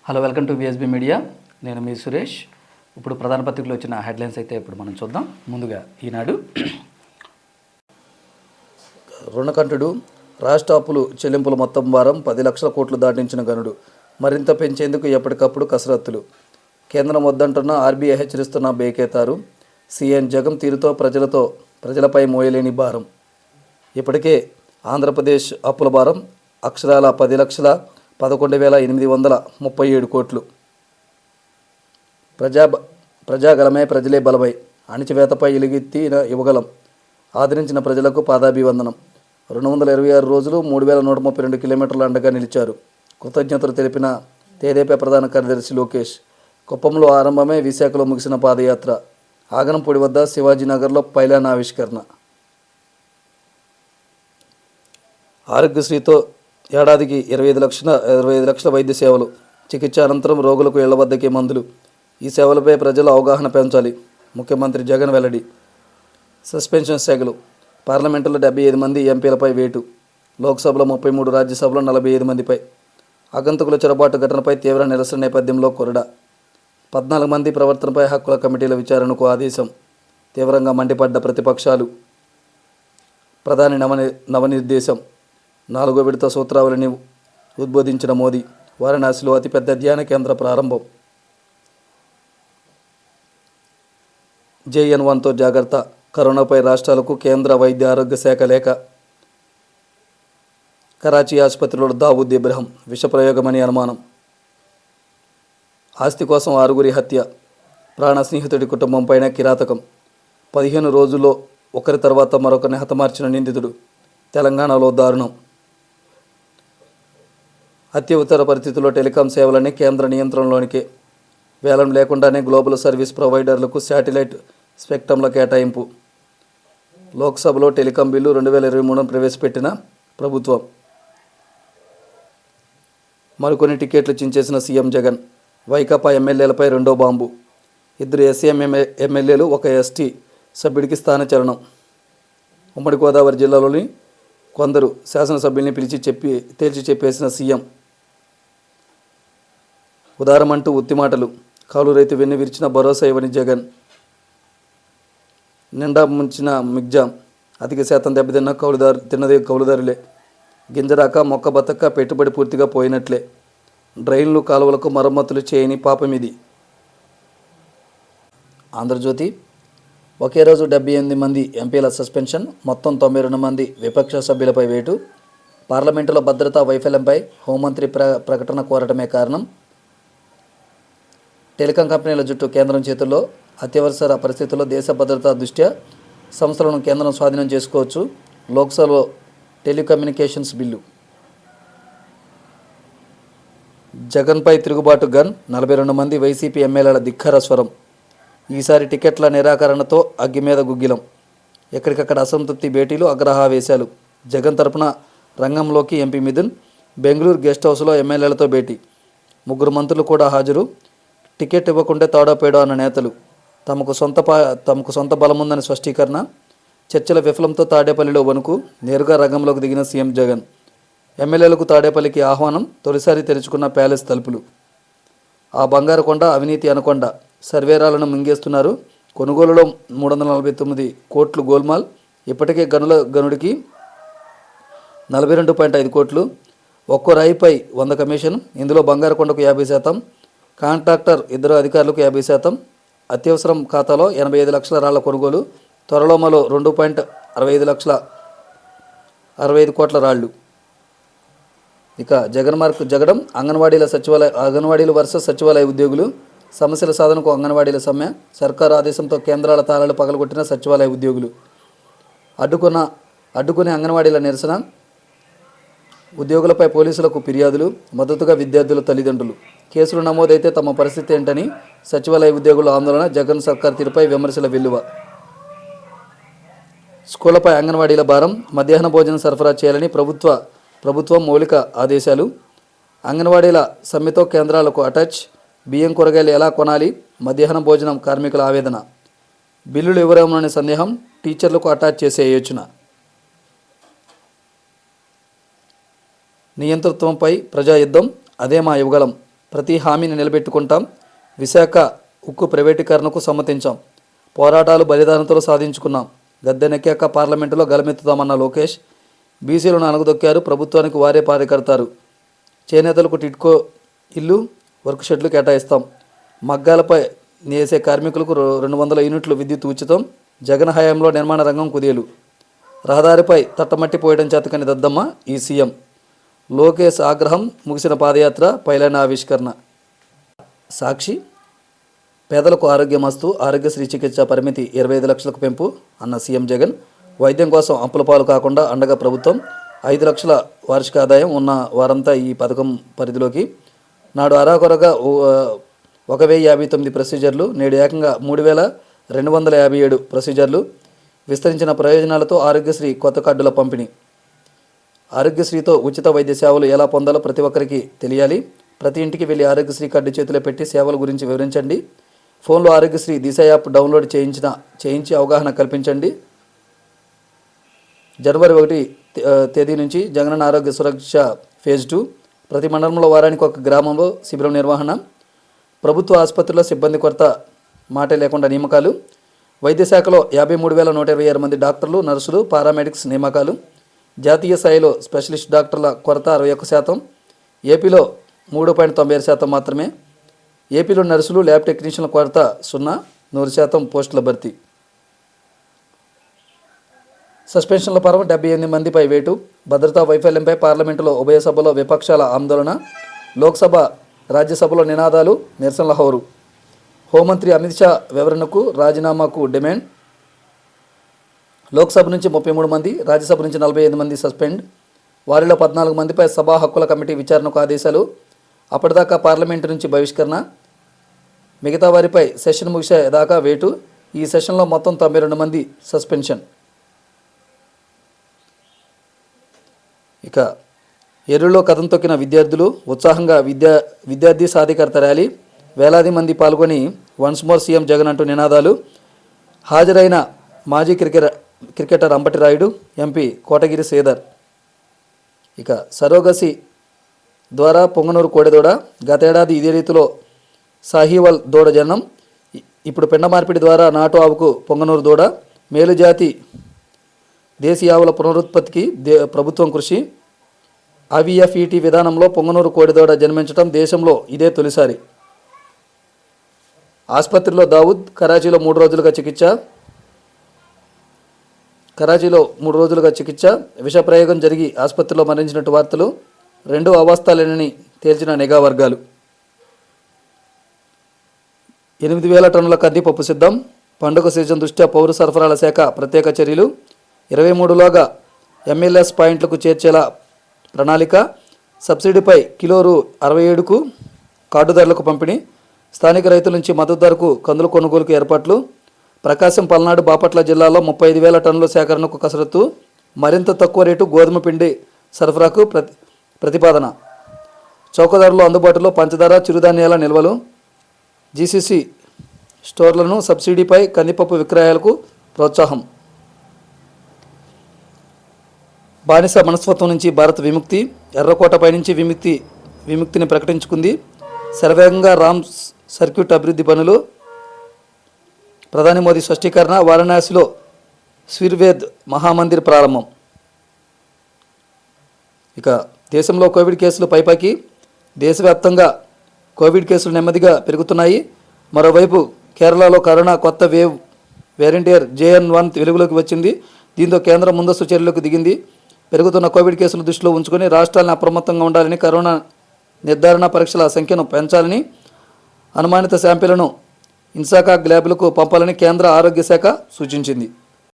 Hello, welcome to VSB media. నేను మీ సురేష్. ఇప్పుడు ప్రధాన పత్రికలో వచ్చిన హెడ్లైన్స్ అయితే ఇప్పుడు మనం చూద్దాం. ముందుగా ఈనాడు రుణకంఠుడు, రాష్ట్ర అప్పులు చెల్లింపుల మొత్తం భారం 10 లక్షల కోట్లు దాటించిన గనుడు, మరింత పెంచేందుకు ఎప్పటికప్పుడు కసరత్తులు, కేంద్రం వద్దంటున్న ఆర్బీఐ హెచ్చరిస్తున్న బేకేతారు, సీఎం జగన్ తీరుతో ప్రజలపై మోయలేని భారం. ఇప్పటికే ఆంధ్రప్రదేశ్ అప్పుల భారం అక్షరాల 10,11,837 కోట్లు. ప్రజాగలమే ప్రజలే బలమై అణిచివేతపై ఎలుగెత్తిన యువగలం, ఆదరించిన ప్రజలకు పాదాభివందనం. 226 రోజులు 3,132 కిలోమీటర్ల అండగా నిలిచారు. కృతజ్ఞతలు తెలిపిన తెదేపా ప్రధాన కార్యదర్శి లోకేష్. కుప్పంలో ఆరంభమే విశాఖలో ముగిసిన పాదయాత్ర. ఆగనంపూడి వద్ద శివాజీనగర్లో పైలాన్ ఆవిష్కరణ. ఆరోగ్యశ్రీతో ఏడాదికి 25 లక్షల వైద్య సేవలు, చికిత్స అనంతరం రోగులకు ఇళ్ల వద్దకే మందులు. ఈ సేవలపై ప్రజల అవగాహన పెంచాలి. ముఖ్యమంత్రి జగన్ వెల్లడి. సస్పెన్షన్ శాఖలు. పార్లమెంటులో 75 మంది ఎంపీలపై వేటు. లోక్సభలో 33, రాజ్యసభలో 45 మందిపై. ఆగంతుకుల చొరబాటు ఘటనపై తీవ్ర నిరసన నేపథ్యంలో కొరడా. 14 మంది ప్రవర్తనపై హక్కుల కమిటీల విచారణకు ఆదేశం. తీవ్రంగా మండిపడ్డ ప్రతిపక్షాలు. ప్రధాని నవనిర్దేశం. 4వ విడత సూత్రావళిని ఉద్బోధించిన మోదీ. వారణాసిలో అతిపెద్ద ధ్యాన కేంద్ర ప్రారంభం. JN1తో జాగ్రత్త. కరోనాపై రాష్ట్రాలకు కేంద్ర వైద్య ఆరోగ్య శాఖ లేఖ. కరాచీ ఆసుపత్రిలో దావూద్ ఇబ్రహం విషప్రయోగమని అనుమానం. ఆస్తి కోసం 6గురి హత్య. ప్రాణ స్నేహితుడి కుటుంబంపైన కిరాతకం. 15 రోజుల్లో ఒకరి తర్వాత మరొకరిని హతమార్చిన నిందితుడు. తెలంగాణలో దారుణం. అత్యవసర పరిస్థితుల్లో టెలికాం సేవలని కేంద్ర నియంత్రణలోనికే. వేలం లేకుండానే గ్లోబల్ సర్వీస్ ప్రొవైడర్లకు శాటిలైట్ స్పెక్ట్రంల కేటాయింపు. లోక్సభలో టెలికాం బిల్లు 2023 ప్రవేశపెట్టిన ప్రభుత్వం. మరికొన్ని టికెట్లు చించేసిన సీఎం జగన్. వైకాపా ఎమ్మెల్యేలపై రెండో బాంబు. 2 ఎస్సీఎం ఎమ్మెల్యేలు, 1 ఎస్టీ సభ్యుడికి స్థానచలనం. ఉమ్మడి గోదావరి జిల్లాలోని కొందరు శాసనసభ్యుల్ని తేల్చి చెప్పేసిన సీఎం. ఉదారమంటూ ఉత్తిమాటలు. కౌలు రైతు వెన్ను విరిచిన భరోసా ఇవ్వని జగన్. నిండా ముంచిన మిగ్జాం. అధిక శాతం దెబ్బతిన్న తిన్నదే కౌలుదారులే. గింజరాక మొక్క బతక్క పెట్టుబడి పూర్తిగా పోయినట్లే. డ్రైన్లు కాలువలకు మరమ్మతులు చేయని పాపమిది. ఆంధ్రజ్యోతి. ఒకే రోజు 78 మంది ఎంపీల సస్పెన్షన్, మొత్తం 92 మంది విపక్ష సభ్యులపై వేటు. పార్లమెంటులో భద్రతా వైఫల్యంపై హోంమంత్రి ప్రకటన కోరటమే కారణం. టెలికాం కంపెనీల జుట్టు కేంద్రం చేతుల్లో. అత్యవసర పరిస్థితుల్లో దేశ భద్రతా దృష్ట్యా సంస్థలను కేంద్రం స్వాధీనం చేసుకోవచ్చు. లోక్సభలో టెలికమ్యూనికేషన్స్ బిల్లు. జగన్పై తిరుగుబాటు గన్. 42 మంది వైసీపీ ఎమ్మెల్యేల ధిక్కార స్వరం. ఈసారి టికెట్ల నిరాకరణతో అగ్గి మీద గుగ్గిలం. ఎక్కడికక్కడ అసంతృప్తి భేటీలు, అగ్రహావేశాలు. జగన్ తరపున రంగంలోకి ఎంపీ మిథున్. బెంగళూరు గెస్ట్ హౌస్లో ఎమ్మెల్యేలతో భేటీ. 3 మంత్రులు కూడా హాజరు. టికెట్ ఇవ్వకుంటే తాడోపేడో అన్న నేతలు. తమకు సొంత బలముందని స్పష్టీకరణ. చర్చల విఫలంతో తాడేపల్లిలో వణుకు. నేరుగా రంగంలోకి దిగిన సీఎం జగన్. ఎమ్మెల్యేలకు తాడేపల్లికి ఆహ్వానం. తొలిసారి తెరుచుకున్న ప్యాలెస్ తలుపులు. ఆ బంగారు కొండ అవినీతి అనకొండ. సర్వేరాలను మింగేస్తున్నారు. కొనుగోలులో 349 కోట్లు గోల్మాల్. ఇప్పటికే గనుడికి 42.5 కోట్లు. ఒక్కో రాయిపై 100 కమిషన్. ఇందులో బంగారుకొండకు 50%, కాంట్రాక్టర్ 2 అధికారులకు 50%. అత్యవసరం ఖాతాలో 85 లక్షల రాళ్ల కొనుగోలు. త్వరలో మరో 2.65 కోట్ల రాళ్లు. ఇక జగడం. అంగన్వాడీలు వర్సెస్ సచివాలయ ఉద్యోగులు. సమస్యల సాధనకు అంగన్వాడీల సమ్మె. సర్కారు ఆదేశంతో కేంద్రాల తాళాలు పగలగొట్టిన సచివాలయ ఉద్యోగులు. అడ్డుకునే అంగన్వాడీల నిరసన. ఉద్యోగులపై పోలీసులకు ఫిర్యాదులు. మద్దతుగా విద్యార్థుల తల్లిదండ్రులు. కేసులు నమోదైతే తమ పరిస్థితి ఏంటని సచివాలయ ఉద్యోగుల ఆందోళన. జగన్ సర్కార్ తీరుపై విమర్శల వెల్లువ. స్కూళ్లపై అంగన్వాడీల భారం. మధ్యాహ్న భోజనం సరఫరా చేయాలని ప్రభుత్వం మౌలిక ఆదేశాలు. అంగన్వాడీల సమ్మెతో కేంద్రాలకు అటాచ్. బియ్యం, కూరగాయలు ఎలా కొనాలి? మధ్యాహ్న భోజనం కార్మికుల ఆవేదన. బిల్లులు ఇవ్వరేమోనని సందేహం. టీచర్లకు అటాచ్ చేసే యోచన. నియంతృత్వంపై ప్రజాయుద్ధం, అదే మా యువగలం. ప్రతి హామీని నిలబెట్టుకుంటాం. విశాఖ ఉక్కు ప్రైవేటీకరణకు సమ్మతించాం. పోరాటాలు బలిదానంతో సాధించుకున్నాం. గద్దెనెక్కాక పార్లమెంటులో గలమెత్తుతామన్న లోకేష్. బీసీలను అనగదొక్కారు, ప్రభుత్వానికి వారే పారికడతారు. చేనేతలకు టిట్కో ఇల్లు, వర్క్ షెడ్లు కేటాయిస్తాం. మగ్గాలపై నేసే కార్మికులకు 200 యూనిట్లు విద్యుత్ ఉచితం. జగన్ హయాంలో నిర్మాణ రంగం కుదేలు. రహదారిపై తట్టమట్టి పోయడం చేతకని దద్దమ్మ ఈ సీఎం. లోకేష్ ఆగ్రహం, ముగిసిన పాదయాత్ర, పైలైన ఆవిష్కరణ. సాక్షి. పేదలకు ఆరోగ్యమస్తు, ఆరోగ్యశ్రీ చికిత్స పరిమితి 25 లక్షలకు పెంపు అన్న సీఎం జగన్. వైద్యం కోసం అప్పుల పాలు కాకుండా అండగా ప్రభుత్వం. 5 లక్షల వార్షిక ఆదాయం ఉన్న వారంతా ఈ పథకం పరిధిలోకి. నాడు అరాకొరగా 1059 ప్రొసీజర్లు, నేడు ఏకంగా 3257 ప్రొసీజర్లు. విస్తరించిన ప్రయోజనాలతో ఆరోగ్యశ్రీ కొత్త కార్డుల పంపిణీ. ఆరోగ్యశ్రీతో ఉచిత వైద్య సేవలు ఎలా పొందాలో ప్రతి ఒక్కరికి తెలియాలి. ప్రతి ఇంటికి వెళ్ళి ఆరోగ్యశ్రీ కార్డు చేతిలో పెట్టి సేవల గురించి వివరించండి. ఫోన్లో ఆరోగ్యశ్రీ దిశ యాప్ డౌన్లోడ్ చేయించి అవగాహన కల్పించండి. జనవరి 1 తేదీ నుంచి జగనన్న ఆరోగ్య సురక్ష ఫేజ్ 2. ప్రతి మండలంలో వారానికి ఒక గ్రామంలో శిబిరం నిర్వహణ. ప్రభుత్వ ఆసుపత్రుల్లో సిబ్బంది కొరత మాటే లేకుండా నియామకాలు. వైద్య శాఖలో 53,126 మంది డాక్టర్లు, నర్సులు, పారామెడిక్స్ నియామకాలు. జాతీయ స్థాయిలో స్పెషలిస్ట్ డాక్టర్ల కొరత 61%. ఏపీలో 3.97% మాత్రమే. ఏపీలో నర్సులు, ల్యాబ్ టెక్నీషియన్ల కొరత 100% పోస్టుల భర్తీ. సస్పెన్షన్ల పర్వం 78 మందిపై వేటు. భద్రతా వైఫల్యంపై పార్లమెంటులో ఉభయ సభలో విపక్షాల ఆందోళన. లోక్సభ, రాజ్యసభలో నినాదాలు, నిరసనల హోరు. హోంమంత్రి అమిత్ షా వివరణకు, రాజీనామాకు డిమాండ్. లోక్సభ నుంచి 33 మంది, రాజ్యసభ నుంచి 45 మంది సస్పెండ్. వారిలో 14 మందిపై సభా హక్కుల కమిటీ విచారణకు ఆదేశాలు. అప్పటిదాకా పార్లమెంటు నుంచి బహిష్కరణ. మిగతా వారిపై సెషన్ ముగిసేదాకా వేటు. ఈ సెషన్లో మొత్తం 92 మంది సస్పెన్షన్. ఇక ఎర్రులో కథం తొక్కిన విద్యార్థులు, ఉత్సాహంగా విద్యార్థి సాధికారత ర్యాలీ. వేలాది మంది పాల్గొని వన్స్ మోర్ సీఎం జగన్ అంటూ నినాదాలు. హాజరైన మాజీ క్రికెటర్ అంబటి రాయుడు, ఎంపీ కోటగిరి శ్రీధర్. ఇక సరోగసి ద్వారా పొంగనూరు కోడెదూడ. గతేడాది ఇదే రీతిలో సాహీవాల్ దూడ జననం. ఇప్పుడు పిండ మార్పిడి ద్వారా నాటు ఆవుకు పొంగనూరు దూడ. మేలుజాతి దేశీయ ఆవుల పునరుత్పత్తికి ప్రభుత్వం కృషి. ఐవీఎఫ్ఈటీ విధానంలో పొంగనూరు కోడెదూడ జన్మించడం దేశంలో ఇదే తొలిసారి. ఆసుపత్రిలో దావుద్. కరాచీలో 3 రోజులుగా చికిత్స. విషప్రయోగం జరిగి ఆసుపత్రిలో మరణించినట్టు వార్తలు. 2 అవస్థలేనని తేల్చిన నిఘా వర్గాలు. 8,000 టన్నుల కందిపప్పు సిద్ధం. పండుగ సీజన్ దృష్ట్యా పౌర సరఫరాల శాఖ ప్రత్యేక చర్యలు. 23లోగా ఎంఎల్ఎస్ పాయింట్లకు చేర్చేలా ప్రణాళిక. సబ్సిడీపై కిలో రూ. 67కు కార్డుదారులకు పంపిణీ. స్థానిక రైతుల నుంచి మద్దతు ధరకు కందుల కొనుగోలుకు ఏర్పాట్లు. ప్రకాశం, పల్నాడు, బాపట్ల జిల్లాలో 35,000 టన్నుల సేకరణకు కసరత్తు. మరింత తక్కువ రేటు గోధుమ పిండి సరఫరాకు ప్రతిపాదన. చౌకధరలో అందుబాటులో పంచదార, చిరుధాన్యాల నిల్వలు. జీసీసీ స్టోర్లను సబ్సిడీపై కందిపప్పు విక్రయాలకు ప్రోత్సాహం. బానిస మనస్తత్వం నుంచి భారత్ విముక్తి. ఎర్రకోటపై నుంచి విముక్తిని ప్రకటించుకుంది. శరవేగంగా రామ్ సర్క్యూట్ అభివృద్ధి పనులు. ప్రధాని మోదీ స్పష్టీకరణ. వారణాసిలో స్వీర్వేద్ మహామందిర్ ప్రారంభం. ఇక దేశంలో కోవిడ్ కేసులు పైపాకి. దేశవ్యాప్తంగా కోవిడ్ కేసులు నెమ్మదిగా పెరుగుతున్నాయి. మరోవైపు కేరళలో కరోనా కొత్త వేరియంట్ JN.1 వెలుగులోకి వచ్చింది. దీంతో కేంద్రం ముందస్తు చర్యలకు దిగింది. పెరుగుతున్న కోవిడ్ కేసులు దృష్టిలో ఉంచుకొని రాష్ట్రాలను అప్రమత్తంగా ఉండాలని, కరోనా నిర్ధారణ పరీక్షల సంఖ్యను పెంచాలని, అనుమానిత శాంపిళ్లను ఇన్సాకాగ్ ల్యాబ్లకు పంపాలని కేంద్ర ఆరోగ్య శాఖ సూచించింది.